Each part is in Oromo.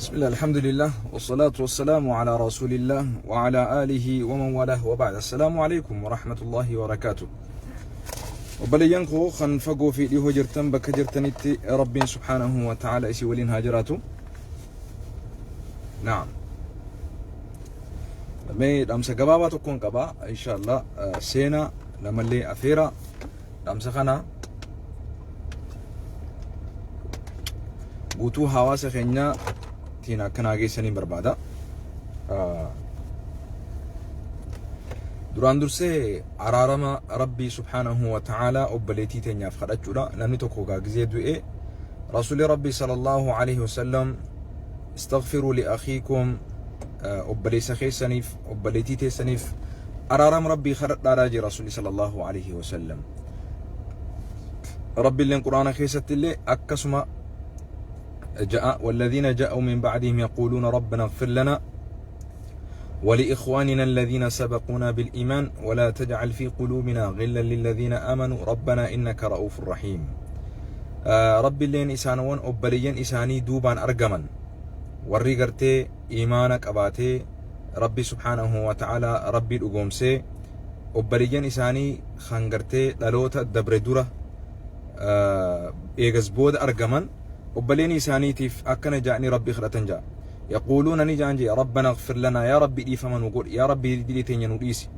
بسم الله الحمد لله والصلاة والسلام على رسول الله وعلى آله ومن والاه وبعد. السلام عليكم ورحمة الله وبركاته. وبلينكو خنفقوا في دي هجرتن بكجرتنت ربي سبحانه وتعالى إسي ولين هاجراته. نعم مي دامس قبابة تكون قبا إن شاء الله سينا لما اللي أثيرا دامس خنا guutuu hawaasa keenya tiin akkana geessanii barbaada. duraan dursee araarama rabbii subhanahu wa ta'ala obboleetii teenyaaf kadhachuudha. namni tokko gaagizee du'e rasuuli rabbii sallallahu alaihi wasallam istaghfiru li akhiikum obboleessa keessaniif obboleetii teessaniif araarama rabbii kadhadhaadhaa jee rasuuli sallallahu alaihi wasallam. rabbiilleen quraana keessatti illee akkasuma والذين جاءوا من بعدهم يقولون ربنا اغفر لنا ولإخواننا الذين سبقونا بالإيمان ولا تجعل في قلوبنا غلا للذين آمنوا ربنا إنك رؤوف رحيم. ربي اللين إسانوان أبليين إساني دوبان أرقمن ورقرتي إيمانك أباتي ربي سبحانه وتعالى ربي الأقومسي أبليين إساني خنقرتي لالوتا دبردورة إيغز بود أرقمن وبليني سانيتيف أكن جاءني ربي خلتن جاء يقولون نجانجي ربنا اغفر لنا يا ربي دي فمن وقول يا ربي دلي تنين وديسي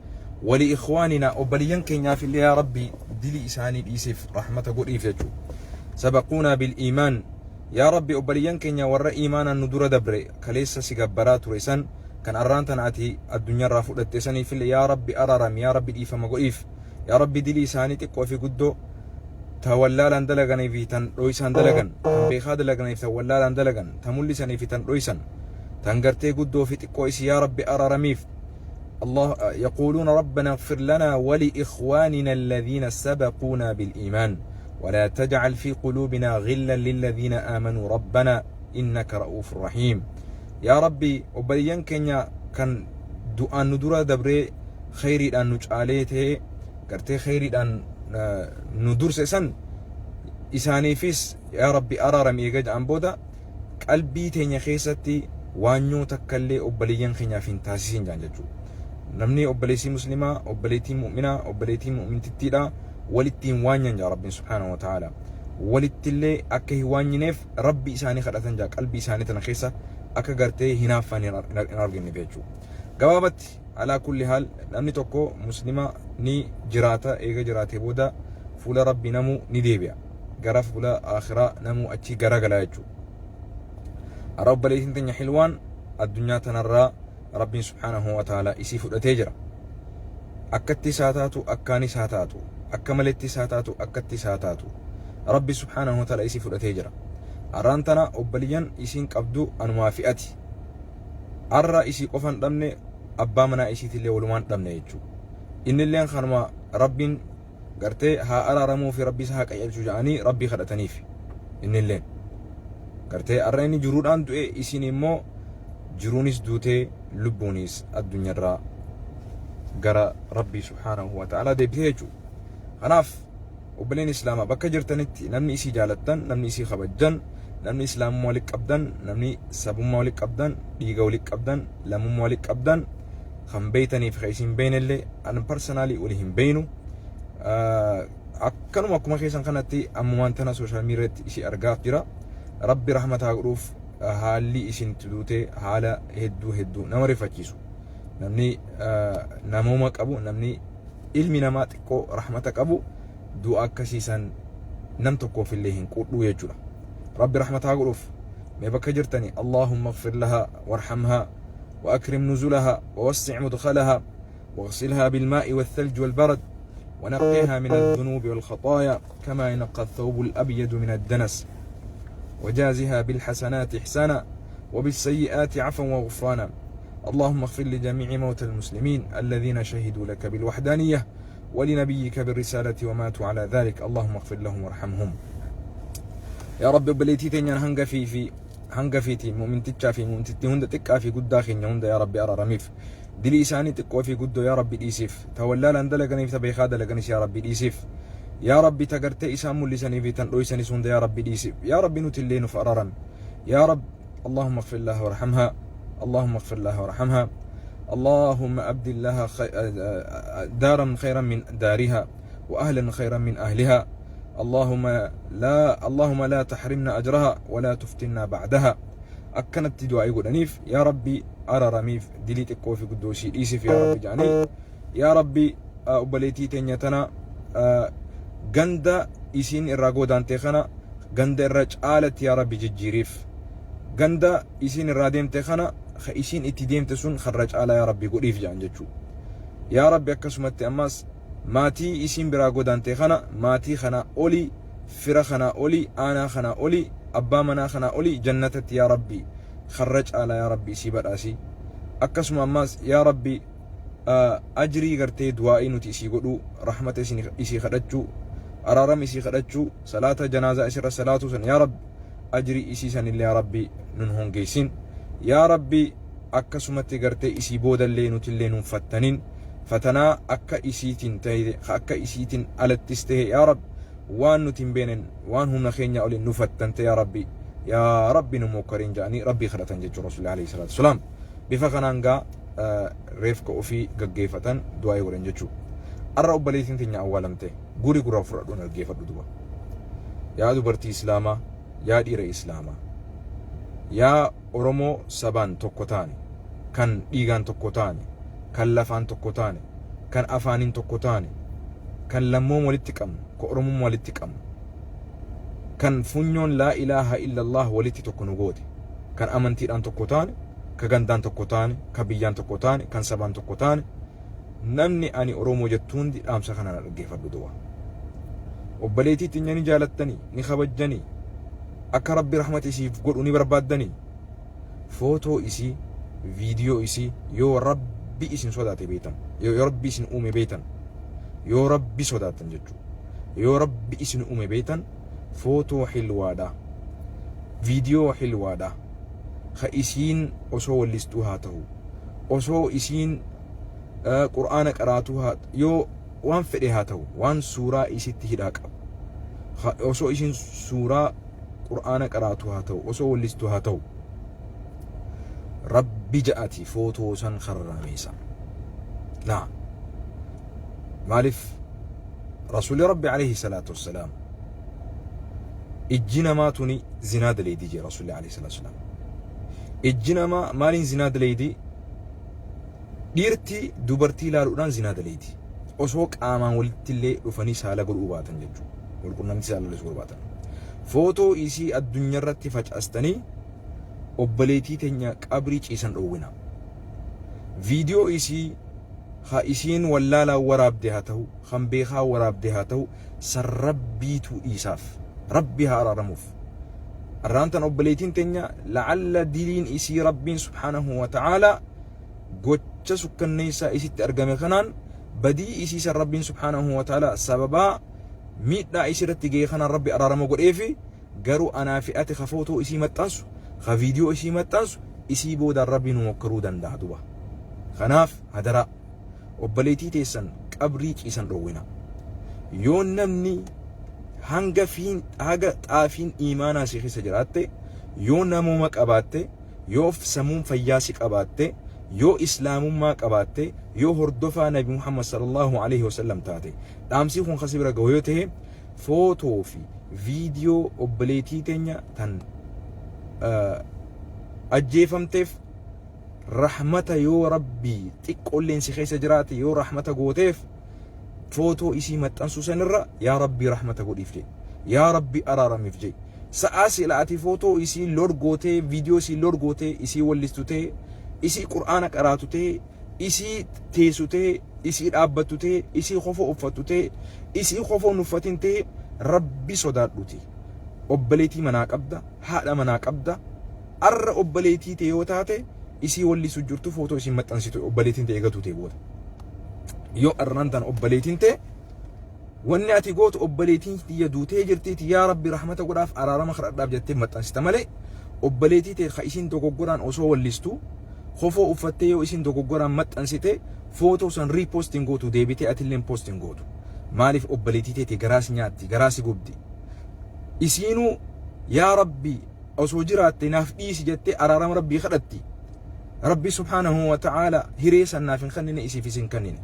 ولإخواننا وبلين كن في اللي يا ربي دلي إساني ديسيف رحمة قول إيفتشو سبقونا بالإيمان يا ربي وبلين كن ور إيمانا ندور دبري كليس سيقبرات ريسان كان أرانتنا أتي الدنيا رافو لتساني في اللي يا ربي أرارم يا ربي دي فمن قول إيف يا ربي دلي إساني تقوى في قدو تولالان دلغن في تن رويسان دلغن بيخاد دلغن في تولالان دلغن تملسن في تن رويسان تنغرتي قدو في تقويس يا ربي أرارميف. الله يقولون ربنا اغفر لنا ولإخواننا الذين سبقونا بالإيمان ولا تجعل في قلوبنا غلا للذين آمنوا ربنا إنك رؤوف رحيم. يا ربي وبلين كنيا كان دعاء ندورا دبري خيري أن نجعليته قرتي خيري أن ندور سيسن إساني فيس يا ربي أرارم يجد عن بودا قلبي تيني خيستي وانيو تكالي أبليين خينا فين تاسيسين جانججو. نمني أبليسي مسلمة أبليتي مؤمنة أبليتي مؤمن تتيلا ولتين وانيان يا ربي سبحانه وتعالى ولتلي أكه وانينيف ربي إساني خلاتن جا قلبي إساني تنخيسة أكا غرتي هنا فاني نرغن بيجو. قوابت على كل حال نمني توكو مسلمة ني جراتا ايغا جراتي بودا فولا ربي نمو نديبيا غرا فولا آخرة نمو أتشي غرا غلايجو. رب ليتن تنيا حلوان الدنيا تنرى ربي سبحانه وتعالى يسيفو التجرة أكتي ساتاتو أكاني ساتاتو أكملتي ساتاتو أكتي ساتاتو ربي سبحانه وتعالى يسيفو التجرة. أرانتنا أبليان يسين قبدو أنوافئتي أرى يسي قفن دمني أبا منا يسي تلي ولمان دمني يجو. إن اللي خنما رب قرتي ها أرارمو في ربي سهاك أيال شجعني ربي خدتني في إن اللي قرتي أراني جرود أنتو إسيني مو جرونيس دوتي لبونيس الدنيا را قرا ربي سبحانه وتعالى دي بيجو. خناف وبلين إسلاما بكا جرتنتي نمني إسي جالتن نمني إسي خبجن نمني إسلام مولك أبدن نمني سابو مولك أبدن ديغا ولك أبدن لامو مولك أبدن خم بيتني في خيسين بين اللي أنا بيرسونالي ولهم بينه أكنوا ماكو خيسان خناتي أموانتنا سوشيال ميديا إشي أرقاف جرا ربي رحمتها غروف هالي إشين تدوتي حالا هدو نمري فاكيسو نمني نمومك أبو نمني علمي نماتكو رحمتك أبو دو أكسيسان نمتكو في الليهن قلو يجولا ربي رحمتها غروف ميبكا جرتني اللهم اغفر لها وارحمها وأكرم نزلها ووسع مدخلها واغسلها بالماء والثلج والبرد ونقيها من الذنوب والخطايا كما ينقى الثوب الأبيض من الدنس وجازها بالحسنات إحسانا وبالسيئات عفوا وغفرانا. اللهم اغفر لجميع موتى المسلمين الذين شهدوا لك بالوحدانية ولنبيك بالرسالة وماتوا على ذلك اللهم اغفر لهم وارحمهم. يا رب بليتي تنين hanga fiitiin mu'mintichaa fi mu'mintittii hunda xiqqaa fi guddaa keenya hunda yaa rabbi araaramiif dilii isaanii xiqqoo fi guddoo yaa rabbi dhiisiif tawallaalaan dalaganiif tabeekaa dalaganis yaa rabbi dhiisiif yaa rabbi tagartee isaan mul'isanii fi tan dhoysaniis hunda yaa rabbi dhiisiif yaa rabbi nuti illee nuuf araarami yaa rabbi اللهم اغفر لها وارحمها اللهم اغفر لها وارحمها اللهم أبدل لها دارا خيرا من دارها وأهلا خيرا من أهلها اللهم لا تحرمنا أجرها ولا تفتنا بعدها أكنت دعاء قدنيف يا ربي أرى رميف دليت الكوفي قدوشي إيسف يا ربي جاني يا ربي أبليتي تنيتنا غندا إسين الراغو دانتي خنا غندا الرجالة يا ربي ججيريف غندا إسين الراديم تخنا خيسين اتديم تسون خرج على يا ربي قريف جانجتشو يا ربي أكسمت أماس ماتي إسين براغو دانتي خنا ماتي خنا أولي فرا خنا أولي أنا خنا أولي أبا منا خنا أولي جنتت يا ربي خرج على يا ربي سيبر أسي أكسم أماس يا ربي أجري غرتي دوائي نتي إسي قدو رحمة إسي خرجو أرارم إسي خرجو صلاة جنازة إسر صلاة سن يا رب أجري إسي سن اللي يا ربي ننهون جيسين يا ربي أكسمت غرتي إسي بودا اللي نتي اللي نفتنين فتنا أكا إسيتين تايد أكا إسيتين ألتسته يا رب وان نتين بينن وان هم نخينيا أولي نفتنت يا ربي نموكرين جاني ربي خلطان جيجو رسول الله عليه الصلاة والسلام بفقنانغا ريفك وفي غغيفة دعاء ورين جيجو الرأب بليتين تنيا أولمته غوري غورا فرادون الغيفة دودوا يا دبرتي إسلاما يا دير إسلاما يا أورمو سبان توكوتاني كان ديغان توكوتاني kan lafaan tokko taane kan afaaniin tokko taane kan lammoon walitti qabnu kan oromoon walitti qabnu kan funyoon laa ilaaha illallah walitti tokko nu goote kan amantiidhaan tokko taane kan gandaan tokko taane kan biyyaan tokko taane kan sabaan tokko taane namni ani oromoo jettuun dhaamsa kana dhaggeeffadhu du'a obboleettii tinya ni jaalattanii ni kabajjanii akka rabbi rahmata isiif godhu ni barbaaddanii footoo isii viidiyoo isii yoo rabbi isin sodaate beetan yoo rabbi isin uume beetan yoo rabbi sodaatan jechuudha yoo rabbi isin uume beetan footoo xilwaadha viidiyoo xilwaadha ka isiin osoo wallistuu haa ta'u osoo isiin qur'aana qaraatuu haa yoo waan fedhe haa ta'u waan suuraa isitti hidhaa qabu osoo isiin suuraa qur'aana qaraatuu haa ta'u osoo wallistuu haa ta'u ربي جاءتي فوتو سن خراميسا نعم مالف رسول ربي عليه الصلاة والسلام اجنا ما توني زناد ليدي جي رسول الله عليه الصلاة والسلام اجنا ما مالين زناد ليدي ديرتي دوبرتي لالوران زناد ليدي اسوق امان ولت اللي رفني سالا غرباتن ججو ولقنا مثال لغرباتن فوتو ايسي الدنيا رتي فجأستني obboleettii teenya qabrii ciisan dhoowwina viidiyoo isii ha isiin wallaalaa waraabde haa ta'u kan beekaa waraabde haa ta'u san rabbiitu dhiisaaf rabbi haa araaramuuf arraantan obboleettiin teenya la'alla diliin isii rabbiin subhaanahu wa ta'aalaa gocha sukkanneessaa isitti argame kanaan badii isii san rabbiin subhaanahu wa ta'aalaa sababaa miidhaa isirratti ga'e kanaan rabbi araarama godheefi garuu anaa fi ati footoo isii maxxansu ka viidiyoo isii maxxansu isii booda rabbi nu mokkaruu danda'a duba kanaaf hadara obboleettii teessan qabrii ciisan dhoowwina yoo namni hanga xaafiin iimaanaa si keessa jiraatte yoo namooma qabaatte yoo sammuun fayyaasi qabaatte yoo islaamummaa qabaatte yoo hordofaa nabi muhammad sallallahu alaihi wasallam taate dhaamsii kun kasi bira ga'u yoo ta'e footoo fi viidiyoo obboleettii teenya tan ajjeefamteef rahmata yoo rabbii xiqqoolleen si keessa jiraate yoo rahmata gooteef footoo isii maxxansuu sanirra yaa rabbii rahmata godhiif jedhe yaa rabbii araaramiif jedhe sa'aa silaati footoo isii lor gootee viidiyoo isii lor gootee isii wallistu ta'e isii qur'aana qaraatu ta'e isii teessu ta'e isii dhaabbattu ta'e isii kofoo uffattu ta'e isii kofoo hin uffatin ta'e rabbi sodaadhuti obboleettii manaa qabda haadha manaa qabda arra obboleettii ta'e yoo taate isii wallisu jirtu footoo isii maxxansitu obboleettiin ta'e eegatu ta'e booda yoo arraan tan obboleettiin ta'e wanni ati gootu obboleettiin tiyya duutee jirtiiti yaa rabbi rahmata godhaaf araarama kadhadhaaf jettee maxxansita malee obboleettii ta'e ka isiin dogoggoraan osoo wallistu kofoo uffattee yoo isiin dogoggoraan maxxansite footoo san riipostiin gootu deebitee atilleen poostiin gootu maaliif obboleettii ta'e garaasi nyaatti garaasi gubdi isiinuu yaa rabbi osoo jiraatte naaf dhiisi jettee araarama rabbii kadhatti rabbi subhaanahu wa ta'ala hiree san naaf hin kennine isiif isin kennine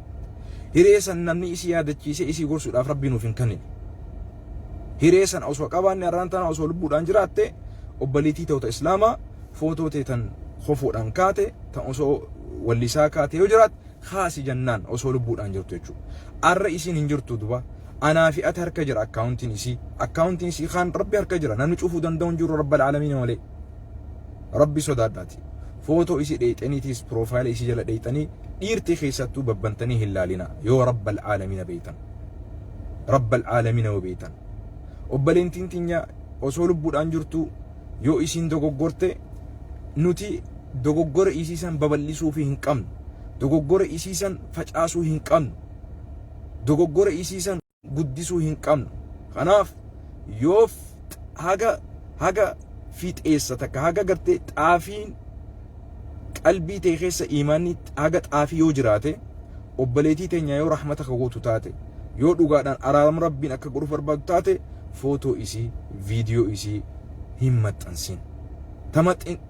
hiree san namni isii yaadachiise isii gorsuudhaaf rabbii nuuf hin kennine hiree san osoo qabaanne arraan tana osoo lubbuudhaan jiraatte obbaliitii ta'uta islaamaa footoo teetan khofuudhaan kaate tan osoo wallisaa kaate yoo jiraat khaasi jannaan osoo lubbuudhaan jirtu jechuudha arra isiin hin jirtu duba anaa fi ati harka jira akkaawuntiin isii kaan rabbi harka jira namni cufuu danda'u hin jiru rabbal aalamiina malee rabbi sodaadhaati footoo isii dheeyxaniitiis piroofaayila isii jala dheeyxanii dhiirtii keessattuu babbantanii hin laalina yoo rabbal aalamiina beeytan rabbal aalamiina yoo beeytan obbaleentiin tinya osoo lubbuudhaan jirtu yoo isiin dogoggorte nuti dogoggora isiisan babal'isuu fi hin qabnu dogoggora isiisan facaasuu hin qabnu dogoggora isiisan guddisuu hin qabnu kanaaf yoo haga fiixeessa takka haga gartee xaafiin qalbii tee keessa iimaanni haga xaafii yoo jiraate obbaleetii teenya yoo rahmata kagootu taate yoo dhugaadhaan araarama rabbiin akka godhuuf barbaadu taate footoo isii viidiyoo isii hin maxxansin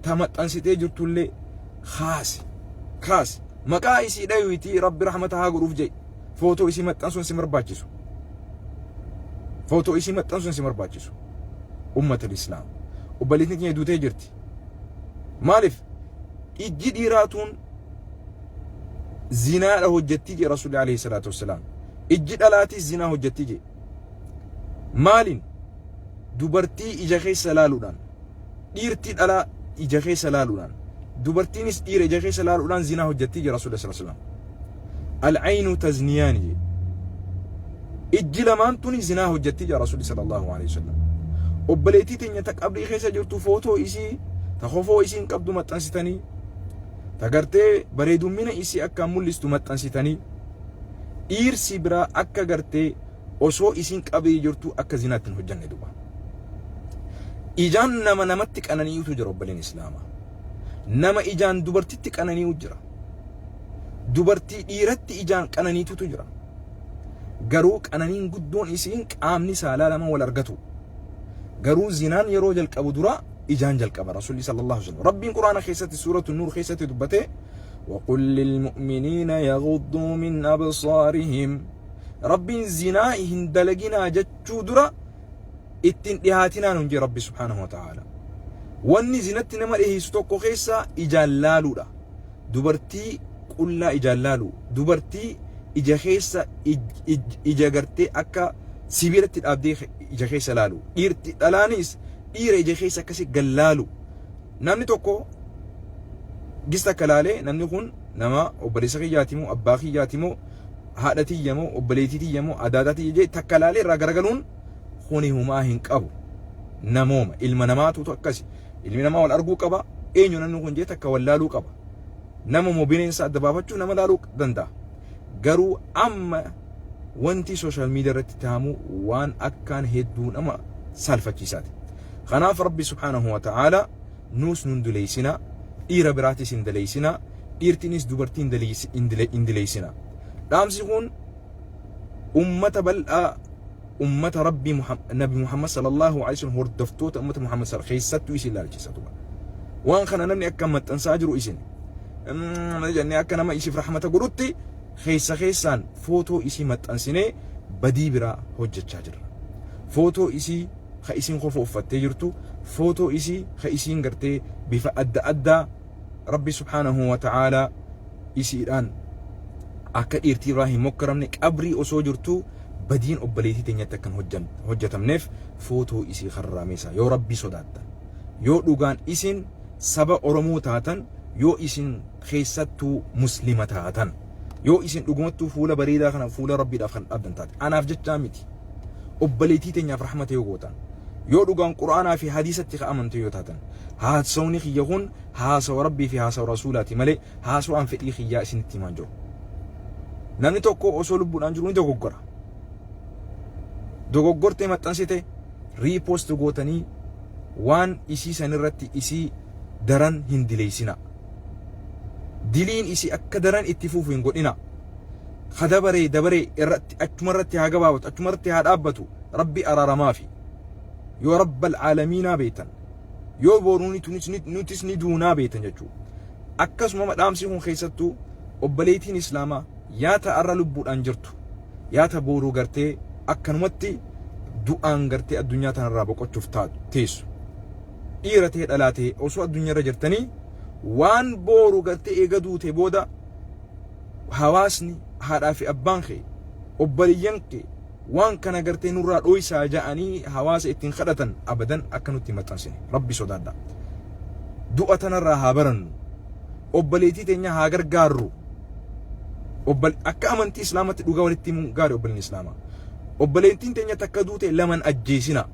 tamaxxansitee jirtullee kaasi maqaa isii dhayuutii rabbi rahmata haa godhuuf jedhi footoo isii maxxansuun si barbaachisu footoo isii maxxansuun si barbaachisu ummatul islaam obbaleetiin keenya duutee jirti maaliif ijji dhiiraatuun zinaadha hojjettii jee rasuulli alayhi salaatu wassalaam ijji dhalaatis zinaa hojjettii jee maaliin dubartii ija keessa laaluudhaan dhiirtii dhalaa ija keessa laaluudhaan dubartiinis dhiira ija keessa laaluudhaan zinaa hojjettii jee rasuulli sallallahu alayhi wasallam al'aynu tazniyaani jee ijji lamaan tuni zinaa hojjettii jee rasuulli sallallahu alayhi wasallam obbaleetii teenya ta qabrii keessa jirtu footoo isii ta khofoo isiin qabdu maxxansitanii ta gartee bareedummina isii akka mul'istu maxxansitanii dhiirsi biraa akka gartee osoo isiin qabrii jirtu akka zinaatti hin hojjanne duba ijaan namatti qananiitu jira obboleen islaamaa nama ijaan dubartitti qananiitu jira dubartii dhiiratti ijaan qananiitutu jira garuu qananiin guddoon isiin qaamni saalaa lama wal argatu garuu zinaan yeroo jalqabu dura إجان جلقب رسول صلى الله عليه وسلم ربي قرآن خيست سورة النور خيست دبته وقل للمؤمنين يغضوا من أبصارهم ربي زنائهم دلقنا جتشو درا اتنتهاتنا ننجي ربي سبحانه وتعالى واني زنتنا مريه ستوكو خيسا إجالالو دا دبرتي كلا إجالالو دبرتي إجا خيسا إجا غرتي أكا سبيلة الأبدي إجا خيسا لالو إرتي الانيس dhiira ija keessa akkasi gallaalu namni tokko gista kalaalee namni kun nama obboleessa kiyyaati moo abbaa kiyyaati moo haadha tiyya moo obboleettii tiyya moo adaadaa tiyya jee takkalaalee irraa garagaluun kuni humaa hin qabu namooma ilma namaatutu akkasi ilmi namaa wal arguu qaba eenyu namni kun jee takka wal laaluu qaba nama moo bineensa adda baafachuu nama laaluu danda'a garuu amma wanti sooshaal miidiyaa irratti ta'amu waan akkaan hedduu nama saalfachiisaati خناف ربي سبحانه وتعالى نوس نندليسنا إيرا براتيس اندليسنا إيرتينيس دوبرتين اندليسنا دامسيقون أمة بلأ أمة ربي نبي محمد صلى الله عليه وسلم هو الدفتوت أمة محمد صلى الله عليه وسلم خيستو إيسي الله لجيساتو وان خنا نمني أكامت أنساجرو إيسين جاني أكنا ما إيسي في رحمة قلوتي خيسان فوتو إيسي مت أنسيني بديبرا هجة شاجر فوتو إيسي خايسين خوفو فتي جرتو فوتو إسي خايسين قرتي بفا أدى ربي سبحانه وتعالى إسي الآن أكا إرتي راهي مكرمنك أبري أسو جرتو بدين أبليتي تنيتكن هجة منف فوتو إسي خراميسا يو ربي صداتا يو لغان إسين سبا أرمو تاتن يو إسين خيستو مسلمة تاتن يو إسين لغمتو فولا بريدا خنا فولا ربي دافخن أبدن تات أنا أفجت جامتي أبليتي تنيا فرحمة يوغوتان yoo dhugaan quraanaa fi hadiisatti amantu yoo taatan haasawni kiyyahuun haasawa rabbii fi haasawa rasuulaati malee haasawaan fedhii kiyyaa isinitti himaan jiru namni tokko osoo lubbuudhaan jiru ni dogoggortee maxxansite riipoost gootanii waan isii sanirratti isii daran hin dileeysina diliin isii akka daran itti fuufu hin godhina dabaree irratti achumarratti haa gabaabatu achumarratti haa dhaabbatu rabbi araaramaafi يا رب العالمين بيتا yoo boruuni nutis ni duunaa beetan jechuudha. Akkasuma dhaamsi kun keessattuu obboleettiin islaamaa yaata arra lubbuudhaan jirtu yaata boruu gartee akkanumatti du'aan gartee addunyaa tanarraa boqochuuf teessu dhiira ta'e dhalaa ta'e osoo addunyaarra jirtanii waan boruu gartee eega duute booda hawaasni haadhaa fi abbaan kee obboleeyyan kee waan kana gartee nurraa dhoysaa ja'anii hawaasa ittiin kadhatan abadan akka nutti maxxansine rabbi sodaadha. Du'a tanarraa haa barannu obboleettii teenya haa gargaarru akka amantii islaamatti dhugaa walitti himuun gaarii obboleen islaamaa. Obboleettiin teenya takka duute laman ajjeesina.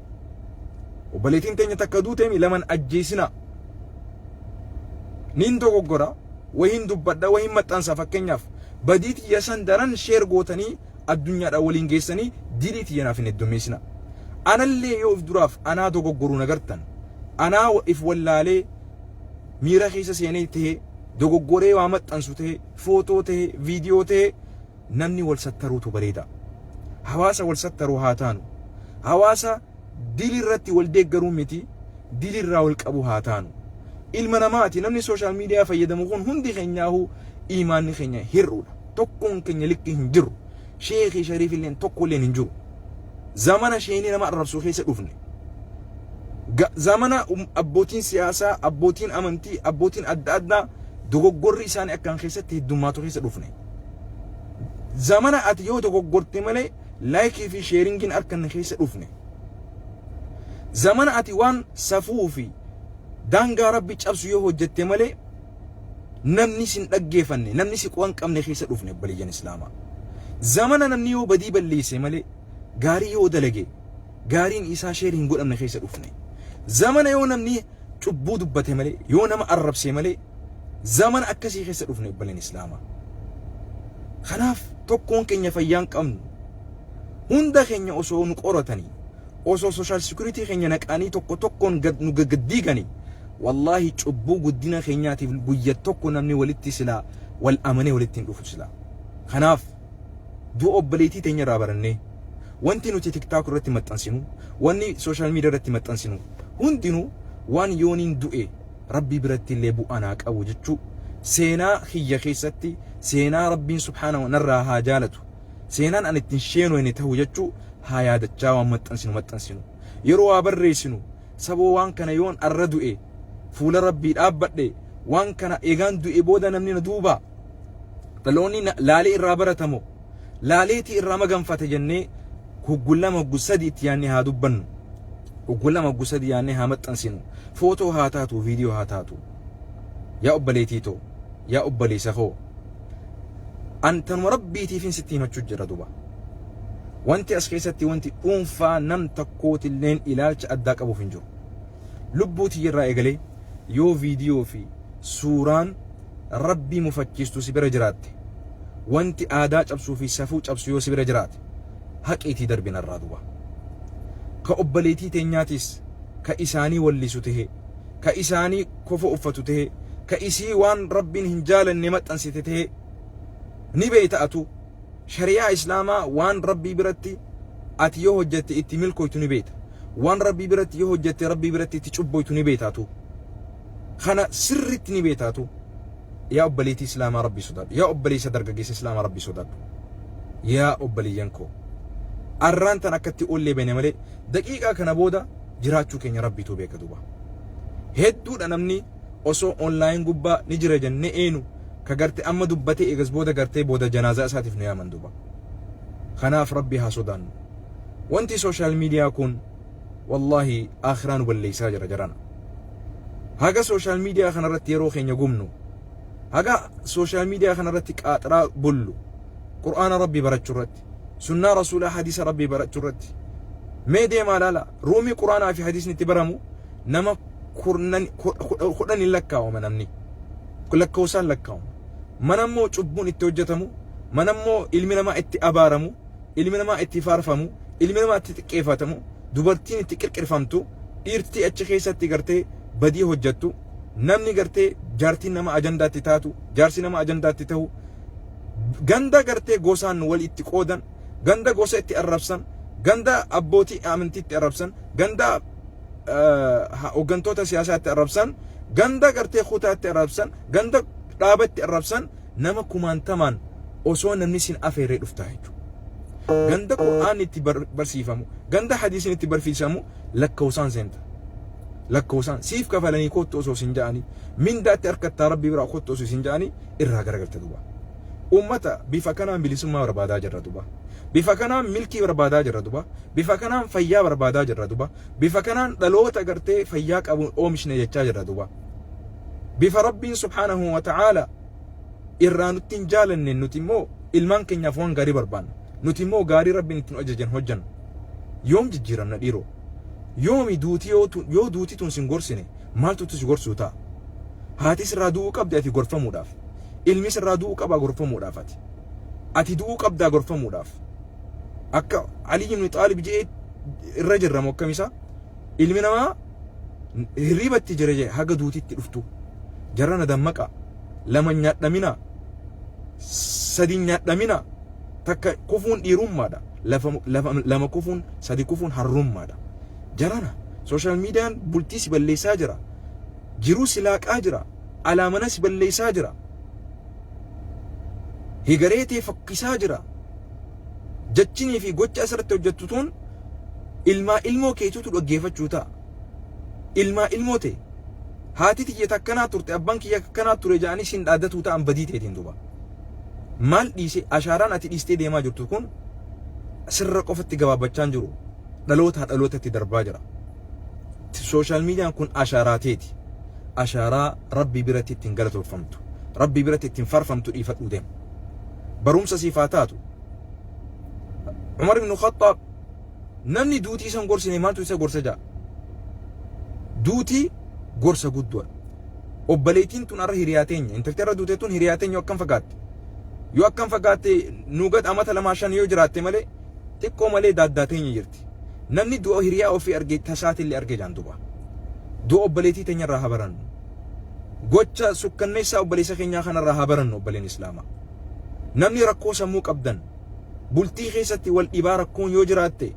Obboleettiin teenya takka duute laman ajjeesina. Nin dogoggora wahin dubbadha wahin maxxansa fakkeenyaaf badiitii yasan daran sheer gootanii addunyaadhaan waliin geessanii diliitii yanaaf hin heddummeessina. Anallee yoo if duraaf anaa dogoggoruu nagartan anaa if wallaalee miira keessa seenee ta'e dogoggoree waa maxxansu ta'e footoo ta'e viidiyoo ta'e namni wal sattaruutu bareeda. Hawaasa wal sattaruu haa taanu. Hawaasa dilirratti wal deeggaruu miti dilirraa wal qabu haa taanu. Ilma namaati namni sooshaal miidiyaa fayyadamu kun hundi keenyaahu imaanni keenya hir'uudha. Tokkoon keenya likki hin jiru. Sheekhi Shariif illeen tokko illeen hin jiru. Zamana sheenii nama arrabsuu keessa dhufne. Zamana abbootiin siyaasaa, abbootiin amantii, abbootiin adda addaa dogoggorri isaanii akkaan keessatti heddummaatu keessa dhufne. Zamana ati yoo dogoggorte malee laayikii fi sheeringiin akkan keessa dhufne. Zamana ati waan safuu fi daangaa rabbi cabsu yoo hojjette malee namni sin dhaggeeffanne namni si qo'an qabne keessa dhufne obboleeyyan islaamaa. Zamana namni yoo badii balleesse malee gaarii yoo dalage gaariin isaa sheer hin godhamne keessa dhufne. Zamana yoo namni cubbuu dubbate malee yoo nama arrabse malee zamana akkasii keessa dhufne obboleen islaamaa. Kanaaf tokkoon keenya fayyaan qabnu hunda keenya osoo nu qoratanii osoo social security keenya naqanii tokko tokkoon nu gaggaddiiganii wallahi cubbuu guddina keenyaatiif guyya tokko namni walitti silaa wal amanee walitti hin dhufu silaa. Kanaaf du'a obboleettii teenya irraa barannee wanti nuti tiktaak irratti maxxansinu wanni social media irratti maxxansinu hundinuu waan yooniin du'e rabbii biratti illee bu'aa naa qabu jechuu seenaa kiyya keessatti seenaa rabbiin subhaanahu narraa haa jaalatu seenaan an ittiin sheenoo inni ta'u jechuu haa yaadachaa waan maxxansinu yeroo waa barreessinu saboo waan kana yoon arra du'e fuula rabbii dhaabbadhe waan kana eegaan du'e booda namni na duuba dhaloonni laalee irraa baratamu laaleetii irraa maganfate jennee hoggullama gusadi itti yaanne haa dubbannu hoggullama gusadi yaanne haa maxxansinu footoo haa taatu viidiyoo haa taatu yaa obboleetii too yaa obboleessa koo antanuma rabbiitiifin sitti himachuu jira duba wanti as keessatti wanti dhuunfaa nam takkootilleen ilaalcha addaa qabuuf hin jiru lubbuutii irraa eegalee yoo viidiyoo fi suuraan rabbii mufachiistu si bira jiraatte wanti aadaa cabsuu fi safuu cabsu yoo si bira jiraate haqeetii darbin irraa duba ka obboleetii teenyaatis ka isaanii wallisu tahe ka isaanii kofa uffatu tahe ka isii waan rabbiin hin jaalanne maxxansite tahe ni beeyta'atu shari'aa islaamaa waan rabbii biratti ati yoo hojjette itti milkooytu ni beeyta waan rabbii biratti yoo hojjette rabbii biratti itti cubboytu ni beeytaatu kana sirritti ni beeytaatu yaa obboleetii islaamaa rabbii sodaadhu yaa obboleessa dargaggeessa islaamaa rabbii sodaadhu yaa obboleeyyan koo arraan tan akkatti ollee beene malee daqiiqaa kana booda jiraachuu keenya rabbiitu beeka duba hedduudha namni osoo online gubbaa ni jira jenne eenu ka garte amma dubbate eegas booda garte booda janaazaa isaatiif nu yaaman duba kanaaf rabbi haa sodaannu wanti social media kun wallahi akhiraan balleeysaa jira jarana haga social media kanarratti yeroo keenya gumnu haga social media kanarratti qaaxiraa bullu qur'aana rabbi barachuu irratti sunnaa rasuulaa hadiisa rabbi barachuu irratti mee deemaa laala ruumii qur'aanaa fi hadiisni itti baramu nama kudhan lakkaa'uma namni lakkoofsaan lakkaa'uma manammoo cubbuun itti hojjetamu manammoo ilmi namaa itti abaaramu ilmi namaa itti faarfamu ilmi namaa itti xiqqeeffatamu dubartiin itti qirqirfamtu dhiirtii achi keessatti gartee badii hojjettu namni gartee jaartiin nama ajandaatti taatu jaarsi nama ajandaatti ta'u ganda gartee gosaan wal itti qoodan ganda gosa itti arrabsan ganda abbootii amantii itti arrabsan ganda hooggantoota siyaasaatti arrabsan, ganda gartee kutaatti arrabsan, ganda dhaabatti arrabsan nama kumaantamaan osoo namni sin afeeree dhuftaa jechuudha. Ganda Qur'aan itti barsiifamu, ganda hadiisiin itti barsiifamu lakkoofsaan seenta. Lakkoofsaan siif kafalanii kottu osoo sin ja'anii, mindaatti harkattaa rabbii biraa kottu osoo sin ja'anii irraa garagalte duuba. Ummata bifa kanaan bilisummaa barbaadaa jirra duuba. Bifa kanaan milkii barbaadaa jirra duuba. Bifa kanaan fayyaa barbaadaa jirra duuba. Bifa kanaan dhaloota gartee fayyaa qabu oomishne jechaa jirra duuba. Bifa rabbiin subhaanahu wa ta'aala irraa nutti hin jaalanne nuti immoo ilmaan keenyaaf waan gaarii barbaanna. Nuti immoo gaarii rabbiin ittiin ajajan hojjannu. Yoom jijjiiramna dhiiroo? Yoomi duutii yoo duutii tun sin gorsine maaltu si gorsuu ta'a? Haati sirraa du'uu qabdi ati gorfamuudhaaf. Ilmi sirraa du'uu qabaa gorfamuudhaaf ati. Ati du'uu qabdaa gorfamuudhaaf. Akka Ali ibn Xaalib jedhee irra jirramu akkamisa? Ilmi namaa hirribatti jira jee haga duutitti dhuftu. Jarana dammaqa. Lama nyaadhamina. Sadi nyaadhamina. Takka kufuun dhiirummaadha. Lama kufuun sadi kufuun harrummaadha. Jarana social meediyaan bultii si balleessaa jira. Jiruu si laaqaa jira. Alaamana si balleessaa jira. Higaree ta'e fakkisaa jira. Jachinii fi gocha asirratti hojjettu tun ilmoo keetuutu dhaggeeffachuu ta'a. Ilmoo ta'e haati tiyya takkanaa turte abbaan kiyya akkanaa ture jedhanii sin dhaaddatuu ta'an badii ta'eetiin duuba. Maal dhiise ashaaraan ati dhiistee deemaa jirtu kun sirra qofatti gabaabbachaa jiru. Dhalootaa dhalootatti darbaa jira. Social meediyaan kun ashaaraa teeti. Ashaaraa rabbii biratti ittiin galatoofamtu. Rabbii biratti ittiin farfamtu dhiifadhuu deema. Barumsa siifaa taatu. Umar ibn Khattab namni duutii isan gorsine maaltu isa gorsa jaa? Duutii gorsa guddaa. Obbaleetiin tun arra hiriyaa teenya. Intalti irra duutee tun hiriyaa teenya akkam fagaatte. Yoo akkam fagaatte nuugat amata 2-5 yoo jiraatte malee xiqqoo malee daaddaa teenya jirti. Namni du'a hiriyaa ofii argee tasaatillee argee jaan duuba. Du'a obbaleetii teenya irraa haa barannu. Gocha sukkanneessaa obbaleessa keenyaa kanarraa haa barannu obboleen Islaamaa. Namni rakkoo sammuu qabdan bultii keessatti wal dhibaa rakkoon yoo jiraatte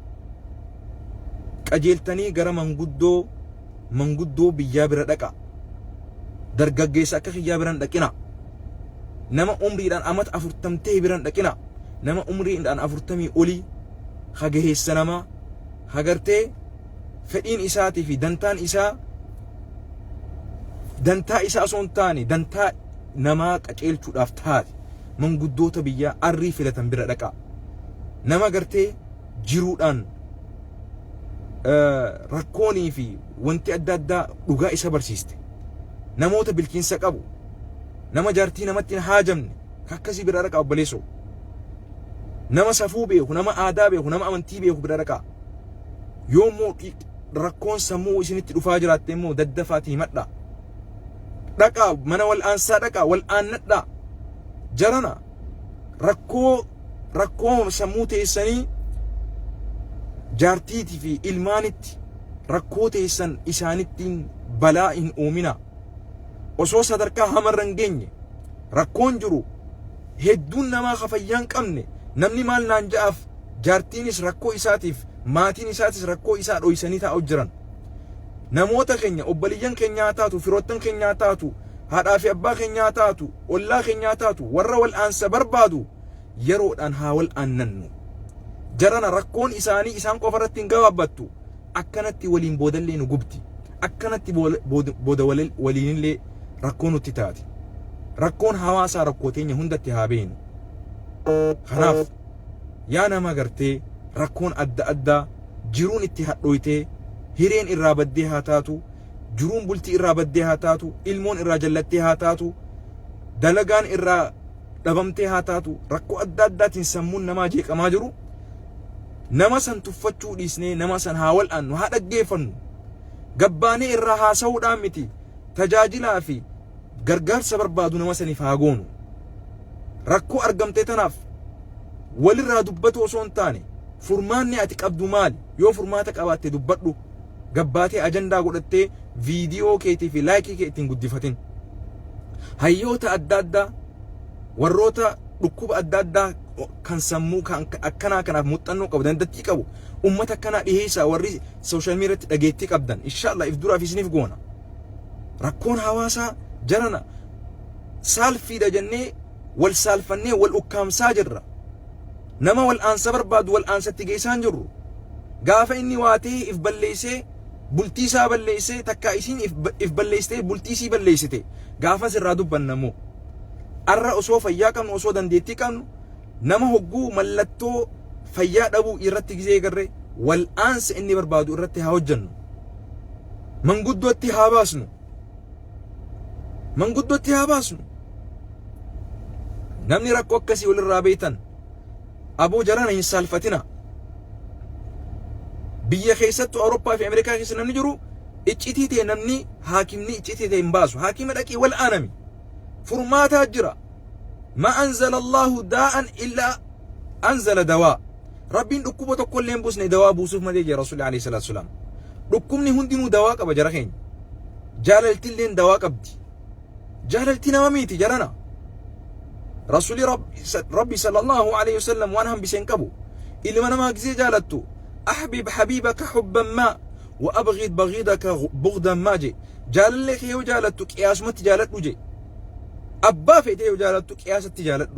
qajeeltanii gara manguddoo biyyaa bira dhaqa. Dargaggeessa akka kiyyaa biraan dhaqina. Nama umriidhaan amata 40 ta'e biraan dhaqina. Nama umriidhaan 40 olii hagaheessa namaa hagartee fedhiin isaatii fi dantaan isaa osoo hin taane dantaa namaa qajeelchuudhaaf taate manguddoota biyyaa arrii filatan bira dhaqa. Nama gartee jiruudhaan rakkoonii fi wanti adda addaa dhugaa isa barsiiste. Namoota bilchiinsa qabu. Nama jaartii namatti hin haajamne akkasii bira dhaqa obboleessoo. Nama safuu beeku, nama aadaa beeku, nama amantii beeku bira dhaqa. Yoommoo rakkoon sammuu isinitti dhufaa jiraatte immoo daddafaatii himadha. Dhaqa mana wal'aansaa dhaqa wal'aannadha. Jarana rakkoo sammuu teessanii jaartiitii fi ilmaanitti rakkoo teessan isaanittiin balaa hin uumina. Osoo sadarkaa hamarra hin geenye rakkoon jiru hedduun namaa fayyaa hin qabne namni maal naan ja'aaf jaartiinis rakkoo isaatiif maatiin isaatis rakkoo isaa dhoysanii taa'u jiran. Namoota keenya obboleeyyan keenyaa taatu firoottan keenyaa taatu haadhaa fi abbaa keenyaa taatu ollaa keenyaa taatu warra wal'aansa barbaadu yeroodhaan haa wal'aannannu. Jarana rakkoon isaanii isaan qofarratti hin gabaabbattu. Akkanatti waliin boodallee nu gubdi. Akkanatti booda waliinillee rakkoon nutti taati. Rakkoon hawaasaa rakkoo teenya hundatti haa beenu. Kanaaf yaa nama gartee rakkoon adda addaa jiruun itti hadhooytee hireen irraa baddee haa taatu, jiruun bultii irraa baddee haa taatu, ilmoon irraa jallattee haa taatu, dalagaan irraa dhabamtee haa taatu, rakkoo adda addaatiin sammuun namaa jeeqamaa jiru. Nama san tuffachuu dhiisnee nama san haa wal'aannu haa dhaggeeffannu. Gabbaanee irraa haasa'uudhaan miti tajaajilaa fi gargaarsa barbaadu nama saniif haa goonu. Rakkoo argamtee tanaaf walirraa dubbatu osoo hin taane furmaanni ati qabdu maali? Yoo furmaata qabaatte dubbadhu. Gabbaatee ajandaa godhattee viidiyoo keetii fi laayikii kee ittiin guddifatin. Hayyoota adda addaa warroota dhukkuba adda addaa kan sammuu kan akkanaa kanaaf muuxannoo qabu dandeettii qabu ummata akkanaa dhiheessaa warri social media irratti dhageettii qabdan inshallah if duraaf isiniif goona rakkoon hawaasaa jarana saalfiidha jennee wal saalfannee wal ukkaamsaa jirra nama wal aansa barbaadu wal aansatti geessaan jirru gaafa inni waatee if balleessee bultii isaa balleessee takka isiin if balleessitee bultii isii balleessite gaafa sirraa dubbannamu arra osoo fayyaa qabnu osoo dandeettii qabnu nama hogguu mallattoo fayyaa dhabuu irratti gizee garree wal aansa inni barbaadu irratti haa hojjannu manguddootti haa baasnu manguddootti haa baasnu namni rakkoo akkasii walirraa beeytan aboo jarana hin saalfatina biyya keessattu Awurooppaa fi Ameerikaa keessa namni jiru iccitii ta'e namni haakimni iccitii ta'e hin baasu haakima dhaqii wal aanami furmaataa jira ma anzala Allahu daa'an illa anzala dawaa rabbiin dhukkuba tokko illee hin buusne dawaa buusuuf malee jira rasuulli alayhi salaatu wasalaam dhukkubni hundinuu dawaa qaba jara keenya jaalalti illee dawaa qabdi jaalalti nama miti jarana rasuulli rabbi sallallahu alayhi wasallam waan hambiseen qabu ilma namaa gizee jaalattu أحبب حبيبك حبا ما وأبغض بغيضك بغضا ما جي جال لك يو جالتك قياس ما تجالت جي أبا في يو جالتك قياس تجالت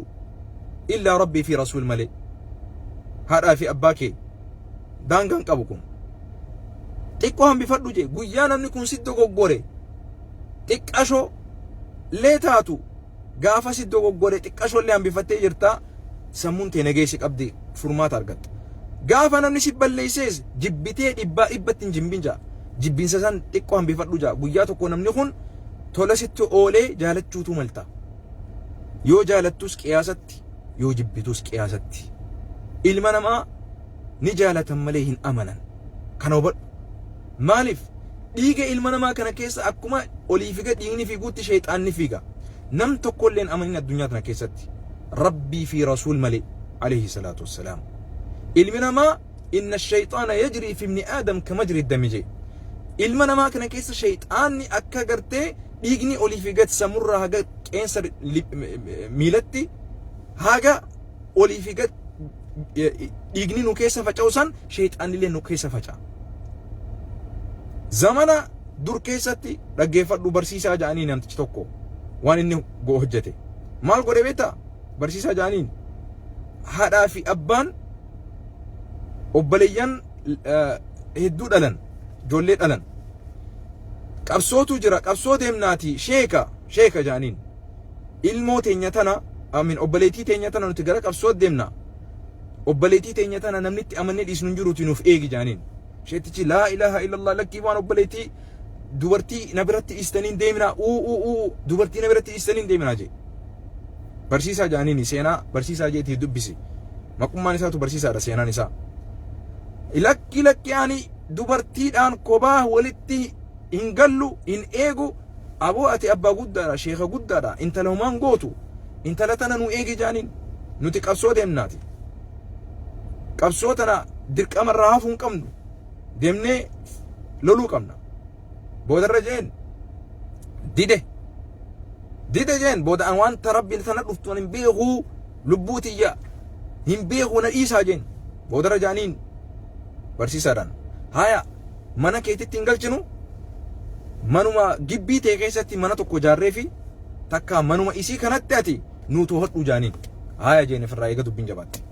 إلا ربي في رسول ملي هذا في أباكي دانغان كابوكم تيكوهم بفردو جي قيانا منكم سيدو غوري تيك أشو ليتاتو غافا سيدو غوري تيك أشو اللي هم بفتي جرتا سمون تينيجيشك أبدي فرمات أرغت gaafa namni si balleessees jibbitee dhibbattiin jimbinja jibbinsa san xiqqoo hambifadhu jaa guyyaa tokko namni kun tola sitti oolee jaalachuutu malta yoo jaalattus qiyaasatti yoo jibbitus qiyaasatti ilma namaa ni jaalatan malee hin amanan kana hubadhu maaliif dhiiga ilma namaa kana keessa akkuma olii figa dhiigni fiiguutti shayxaanni fiiga nam tokkollee hin amanin addunyaa kana keessatti rabbii fi rasuul malee alayhi salaatu wassalaam ilmi namaa inna ash-shayxaana yajri fi ibni aadam kamajri ad-dami jee ilma namaa kana keessa shayxaanni akka gartee dhiigni olii fi gad samurraa haga qeensa miilatti haga olii fi gad dhiigni nu keessa faca'u san shayxaanni illee nu keessa faca'a zamana dur keessatti dhaggeeffadhu barsiisaa ja'anii namtichi tokko waan inni hojjete maal godhe beektaa barsiisaa ja'aniin haadhaa fi abbaan obboleeyyan hedduu dhalan ijoollee dhalan qabsootu jira qabsoo deemnaati sheeka jaaniin ilmoo teenya tana amin obboleetii teenya tana nuti gara qabsoo deemna obboleetii teenya tana namni itti amannee dhiisnu jiruuti nuuf eegi jaaniin sheetichi laa ilaaha illallah lakkii waan obboleetii dubartii na biratti istaniin deemina dubartii na biratti istaniin deemina jee barsiisaa jaaniin seenaa barsiisaa jeetii dubbisi maqummaan isaatu barsiisaadha seenaan isaa lakki ani dubartiidhaan kophaa walitti hin gallu hin eegu aboo ati abbaa guddaadha sheeka guddaadha intala humaan gootu intala tana nu eegi jaaniin nuti qabsoo deemnaati qabsoo tana dirqamarraa hafuu hin qabnu deemnee loluu qabna boodarra jeen dide jeen booda an wanta rabbiin tana dhuftu hin beekuu lubbuu tiyya hin beekuu na dhiisaa jeen boodarra jaaniin barsiisaadhaan haya mana keetitti hin galchinu manuma gibbii ta'e keessatti mana tokko jaarree fi takka manuma isii kanatti ati nuutu hodhu jaaniin haya jeen ofirraa eega dubbiin jabaatti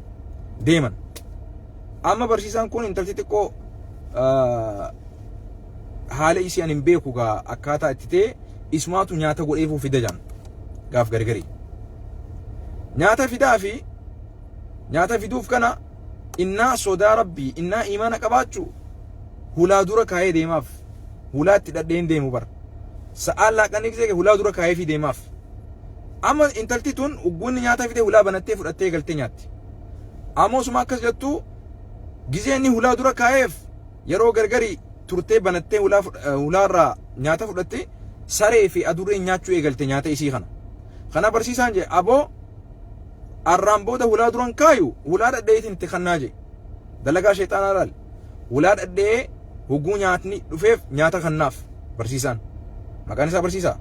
deeman amma barsiisaan kun intalti xiqqoo haala isii an hin beeku gaa akkaataa itti ta'e ismaatu nyaata godheefuu fida jaan gaaf gargari nyaata fidaa fi nyaata fiduuf kana innaa sodaa rabbii innaa imaana qabaachu hulaa dura kaayee deemaaf hulaatti dhadheen deemu bar sa'aan laaqanii gisee hulaa dura kaayee fi deemaaf amma intalti tun uggunni nyaata fide hulaa banattee fudhattee galtee nyaatti ammoo suma akkas jettu gisee inni hulaa dura kaayeef yeroo gargari turtee banattee hulaarraa nyaata fudhatte saree fi adurreen nyaachuu eegalte nyaata isii kana barsiisaan jee aboo arraan booda hulaa duran kaayu hulaa dhadheetiin itti kannaa jee dalagaa sheexaanaa laal hulaa dhadhee huguu nyaatni dhufeef nyaata kannaaf barsiisaan maqaan isaa barsiisaa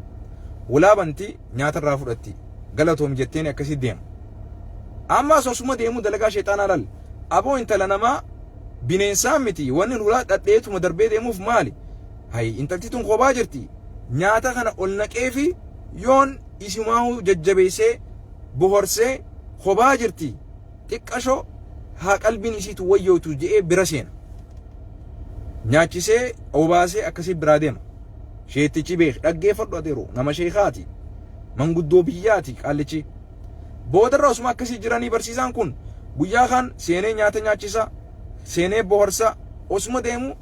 hulaa banti nyaata irraa fudhatti galatoom jetteen akkasii deema amma sosuma deemu dalagaa shayxaanaa lal aboo intala namaa bineensaa miti wanni hulaa dhadheetuma darbee deemuuf maali hay intalti tun kophaa jirti nyaata kana ol naqee fi yoon isumaahu jajjabeessee bohorsee kophaa jirti xiqqasho haa qalbiin isiitu wayyootu je'ee bira seena nyaachisee obaasee akkasii biraa deema sheettichi beek dhaggeeffadhu adeeru nama sheekaati manguddoo biyyaati qaallichi boodarra osuma akkasii jiranii barsiisaan kun guyyaa kaan seenee nyaata nyaachisa seenee bohorsa osuma deemu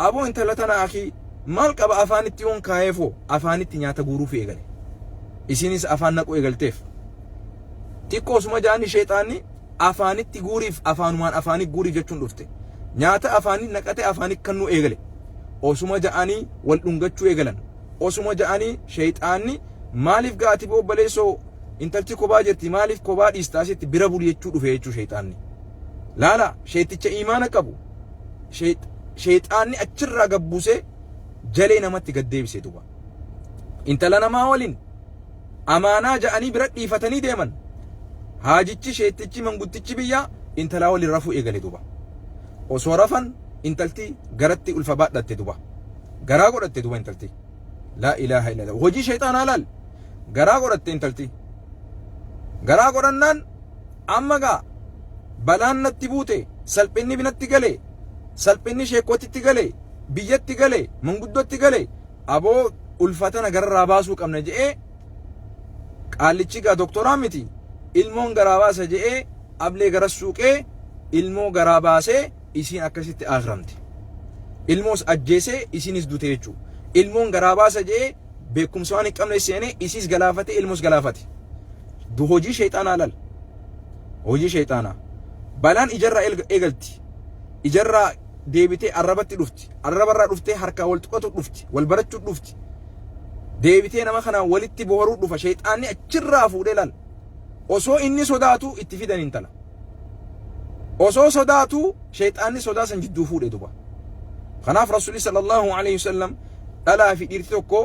aboo intala tana akhi maal qaba afaanitti yoon kaayefoo afaanitti nyaata guuruuf eegale isinis afaan naqu eegalteef xiqqoo osuma jaani sheexaanni afaanitti guuriif afaanumaan afaanii guuriif jechuun dhufte nyaata afaanii naqate afaanii kannuu eegale osuma ja'anii wal dhungachuu eegalan osuma ja'anii sheexaanni maaliif gaati bobbaleessoo intalti kophaa jirti maaliif kophaa dhiistaasitti bira buli jechuu dhufe jechuu sheexaanni laala sheeticha imaana qabu sheexaanni achirraa gabbusee jalee namatti gaddeebise duba intala namaa waliin amaanaa ja'anii bira dhiifatanii deeman haajichi sheetichi manguddichi biyyaa intalaa waliin rafuu eegale duba osoo rafan intalti garatti ulfa baadhatte duba garaa godhatte duba intalti laa ilaaha illallah hojii sheexaanaa laal garaa godhatte intalti garaa godhannaan amma gaa balaan natti buute salphinni binatti gale salphinni sheekootitti gale biyyatti gale manguddootti gale aboo ulfatana gararraa baasuu qabna je'ee qaallichi gaa doktoraa miti ilmoon garaa baasa je'ee ablee gara suuqee ilmoo garaa baasee isiin akkasitti aakramte ilmoos ajjeesee isinis dute jechuu ilmoon garaa baasa je'ee beekumsa waan hin qabne seenee isiis galaafate ilmoos galaafate hojii sheexaanaa lal hojii sheexaanaa balaan ijarraa eegalti ijarraa deebitee arrabatti dhufti arrabarraa dhuftee harkaa wal tuqatu dhufti wal barachuu dhufti deebitee nama kana walitti bohoruu dhufa sheexaanni achirraa fuudhee lal osoo inni sodaatu itti fidan intala osoo sodaatu sheexaanni sodaa san jidduu fuudhe duba kanaaf rasuulli sallallahu alaihi wasallam dhalaa fi dhiirti tokko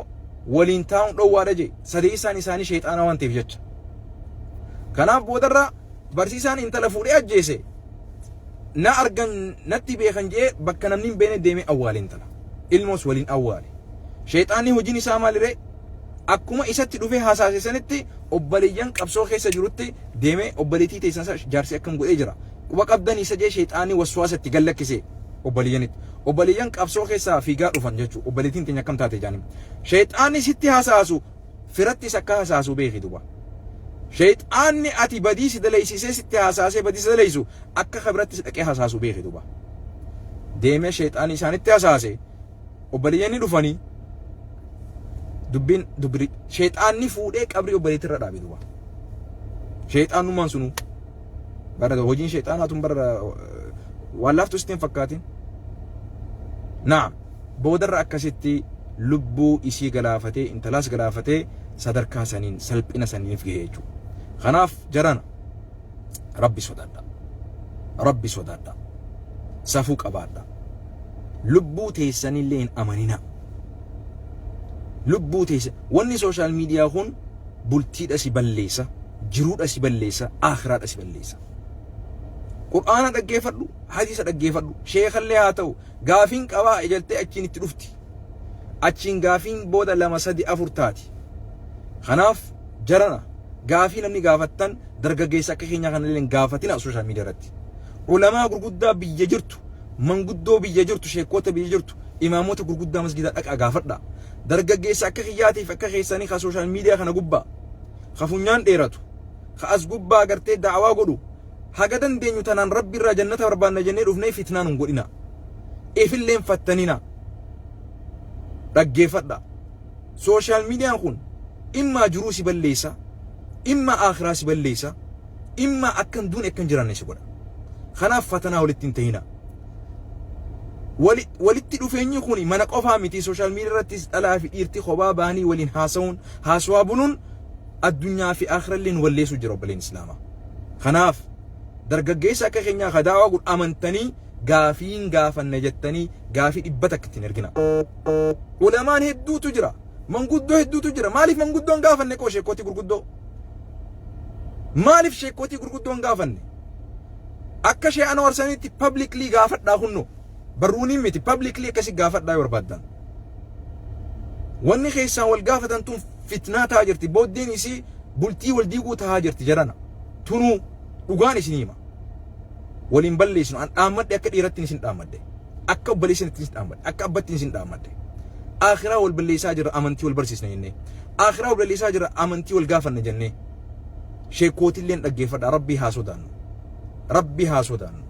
waliin taa'uun dhowwaadha jee sadeessaan isaanii sheexaana waan ta'eef jecha kanaaf boodarra barsiisaan intala fuudhee ajjeese na argan natti beekan jee bakka namni hin beene deemee awwaale intala ilmoos waliin awwaale sheexaanni hojiin isaa maaliree akkuma isatti dhufee hasaasisanitti obboleeyyan qabsoo keessa jirutti deemee obboleetii teessansa jaarsi akkam godhee jira quba qabdan isa jee sheexaanni waswaasatti gallakkise obboleeyyanitti obboleeyyan qabsoo keessaa fiigaa dhufan jechuu obboleetiin teenya akkam taate jaanim sheexaanni sitti hasaasu firattis akka hasaasu beeki duba sheexaanni ati badiisi daleeysisee sitti hasaasee badiisi daleeysu akka kabrattis dhaqee hasaasu beeki duba deemee sheexaanni isaanitti hasaase obboleeyyanni dhufanii dubbi sheexaanni fuudhee qabrii obboleettirra dhaabe duba sheexaanummaan sunu bara hojiin sheexaanaatun bara waan laaftu sitti hin fakkaatin naam boodarra akkasitti lubbuu isii galaafatee intalaas galaafatee sadarkaa saniin salphina saniif gahee jechuudha kanaaf jarana rabbi sodaadha safuu qabaadha lubbuu teessanillee hin amanina lubbuu teessa wanni sooshaal miidiyaa kun bultiidha si balleessa jiruudha si balleessa aakhiraadha si balleessa qur'aana dhaggeeffadhu hadiisa dhaggeeffadhu sheekallee haa ta'u gaafiin qabaa ejaltee achiin itti dhufti achiin gaafiin booda 2 3 4 taati kanaaf jarana gaafii namni gaafattan dargaggeessa akka keenya kanallee gaafatina sooshaal miidiyaa irratti ulamaa gurguddaa biyya jirtu manguddoo biyya jirtu sheekota biyya jirtu imaamota gurguddaa masgidaa dhaqaa gaafadha dargaggeessa akka kiyyaatiif akka keessanii ka sooshaal miidiyaa kana gubbaa ka funyaan dheeratu ka as gubbaa gartee da'awaa godhu haga dandeenyu tanaan rabbi irraa jannata barbaanna jennee dhufnee fitnaan hin godhina ifilleen fattanina dhaggeeffadha sooshaal miidiyaan kun immaa jiruu si balleessa immaa aakhiraa si balleessa immaa akkan duun akkan jiraanne si godha kanaaf fatanaa walitti hin ta'ina walitti dhufeenyi kun mana qofaa miti sooshaal miidiyaa irrattis dhalaa fi dhiirti kophaa baanii waliin haasa'uun haasawaa bunuun addunyaa fi aakhiralleen walleessu jira obboleen islaamaa kanaaf dargaggeessa akka keenyaa kadaawaa gud amantanii gaafiin gaafanne jettanii gaafii dhibba takka ittiin ergina ulamaan hedduutu jira manguddoo hedduutu jira maaliif manguddoon gaafanne qoo sheekootii gurguddoo maaliif sheekotii gurguddoon gaafanne akka shee Anwar sanitti publicly gaafadhaa hunno barruuni miti publicly akkasi gaafadhaa yoo barbaaddan wanni keessaan wal gaafatan tun fitnaa ta'aa jirti booddeen isii bultii wal diiguu ta'aa jirti jarana tunuu dhugaan isin hima waliin balleessinu an dhaammadhe akka dhiiratti isin dhaammadhe akka obboleessanitti isin dhaammadhe akka abbatti isin dhaammadhe akhiraa wal balleessaa jira amantii wal barsiisna jennee akhiraa wal balleessaa jira amantii wal gaafanna jennee sheekootilleen dhaggeeffadha rabbii haa sodaannu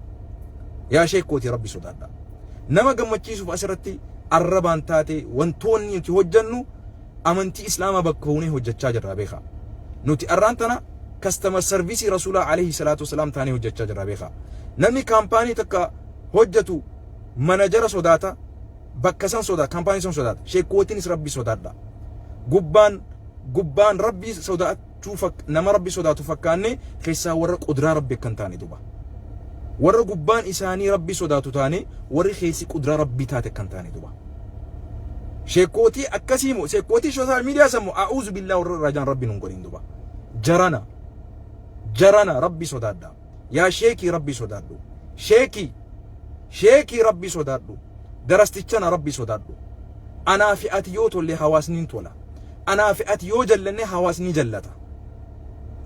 yaa sheekooti rabbi sodaadha nama gammachiisuuf asirratti arrabaan taate wantoonni nuti hojjannu amantii islaamaa bakka buunee hojjechaa jirra beeka nuti arraan tana customer service rasuula alayhi salatu wasalam taanee hojjechaa jirra beeka namni kaampaanii takka hojjetu manajara sodaata bakka san sodaata kaampaanii san sodaata sheekootiinis rabbi sodaadha gubbaan rabbi sodaachuu nama rabbi sodaatu fakkaanne keessaa warra qudraa rabbi kan taane duba warra gubbaan isaanii rabbi sodaatu taane warri keessi qudraa rabbi taate kan taane duba sheekootii akkasiimo sheekootii social media sammu a'uuzu billahi warra rajaan rabbi nun godhin duba jarana rabbi sodaadha yaa sheekii rabbi sodaadhu sheekii rabbi sodaadhu darastichana rabbi sodaadhu anaa fi ati yoo tolle hawaasniin tola anaa fi ati yoo jallanne hawaasni jallata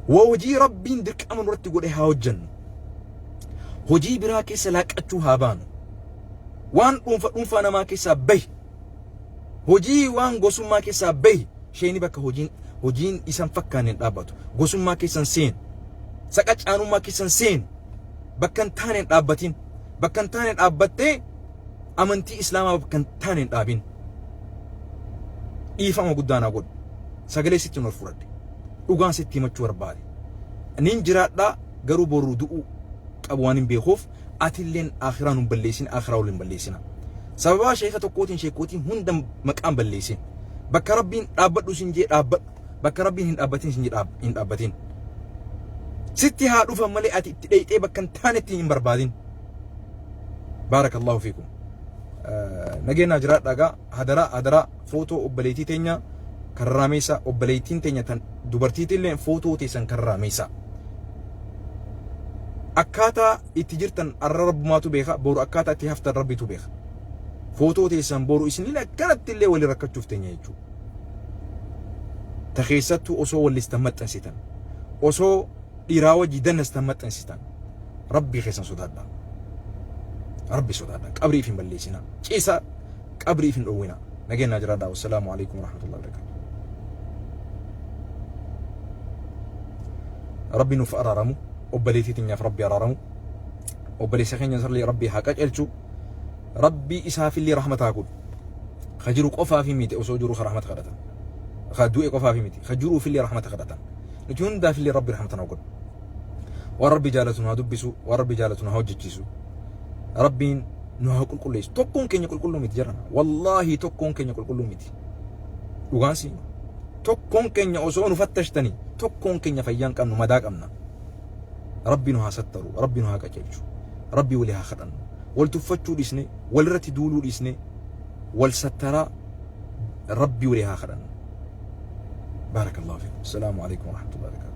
hojii rabbiin dirqama nurratti godhe haa hojjannu hojii biraa keessa laaqachuu haa baanu waan dhuunfaa namaa keessaa bahi hojii waan gosummaa keessaa bahi sheeni bakka hojiin isan fakkaaneen dhaabbatu gosummaa keessan seen saqacaanummaa keessan seen bakkan taaneen dhaabbatin bakkan taaneen dhaabbattee amantii islaamaa bakkan taaneen dhaabin dhiifama guddaanaa godhu sagalee sitti ol fudhadhe dhugaan sitti himachuu barbaade nin jiraadhaa garuu boruu du'uu qabu waan hin beekuuf atilleen akhiraan hin balleessin akhiraa waliin balleessina sababa sheeka tokkootiin sheekootiin hunda maqaan balleessin bakka rabbiin dhaabbadhu sin jee dhaabbadhu bakka rabbiin hin dhaabbatin sin jee hin dhaabbatin sitti haa dhufan malee ati itti dheeyxee bakka hin taanetti hin barbaadin baarakallahu fiikum nageenya jiraadhaa hadara footoo obboleettii teenya karraameessa obboleettiin teenya tan dubartiitillee footoo teessan karraameessa akkaataa itti jirtan arra rabbumaatu beeka boru akkaataa itti haftan rabbitu beeka footoo teessan boru isinillee akkanatti illee walii rakkachuuf teenya jechuudha ta keessattuu osoo wallistan maxxansitan osoo dhiiraa wajji dannastan maxxansitan rabbii keessan sodaadhaa ربي سودانا قبري في مليسنا كيسا قبري في الأوينا نجينا جرادا والسلام عليكم ورحمة الله وبركاته ربي نفأر رمو وبليتي تنيا في ربي رمو وبلي سخين ينصر لي ربي حاجة ألشو ربي إسهاف لي رحمة أقول خجروا قفا في ميتي وسوجروا رحمة غدتا خدوء قفا في ميتي خجروا في لي رحمة غدتا نجون دا في لي ربي رحمة أقول وربي جالتنا دبسوا وربي جالتنا هوجتشيسوا ربين نوها كل ليش تكون كن يقول كله متجرنا والله تكون كن يقول كله متي وغانسي تكون كن يوزون فتشتني تكون كن يفيان كان مداك أمنا ربي نوها ستروا ربي نوها كجيجو ربي وليها خدن والتفتشوا لسني والرتي دولوا لسني والسترا ربي وليها خدن بارك الله فيكم السلام عليكم ورحمة الله وبركاته